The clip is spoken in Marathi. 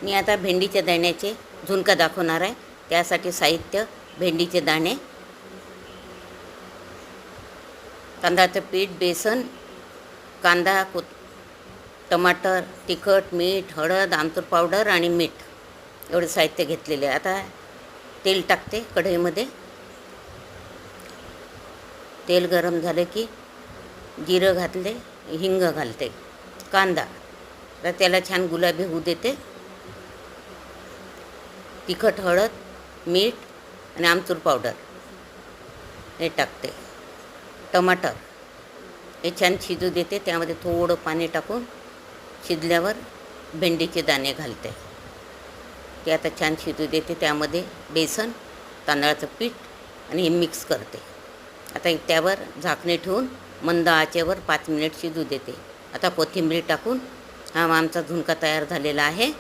मी आता भेंडीच्या दाण्याचे झुणका दाखवणार आहे. त्यासाठी साहित्य: भेंडीचे दाणे, तांदळाचं पीठ, बेसन, कांदा, टमाटर, तिखट, मीठ, हळद, आमचूर पावडर आणि मीठ एवढे साहित्य घेतलेले आहे. आता तेल टाकते कढईमध्ये. तेल गरम झालं की जिरं घातले, हिंग घालते, कांदा, तर त्याला छान गुलाबी होऊ देते. तिखट, हळद, मीठ आणि आमचूर पावडर हे टाकते. टमाटर हे छान शिजू देते. त्यामध्ये थोडं पाणी टाकून शिजल्यावर भेंडीचे दाणे घालते. ते आता छान शिजू देते. त्यामध्ये बेसन, तांदळाचं पीठ आणि हे मिक्स करते. आता त्यावर झाकणे ठेवून मंद आचेवर 5 मिनिट शिजू देते. आता कोथिंबीर टाकून हा आमचा झुणका तयार झालेला आहे.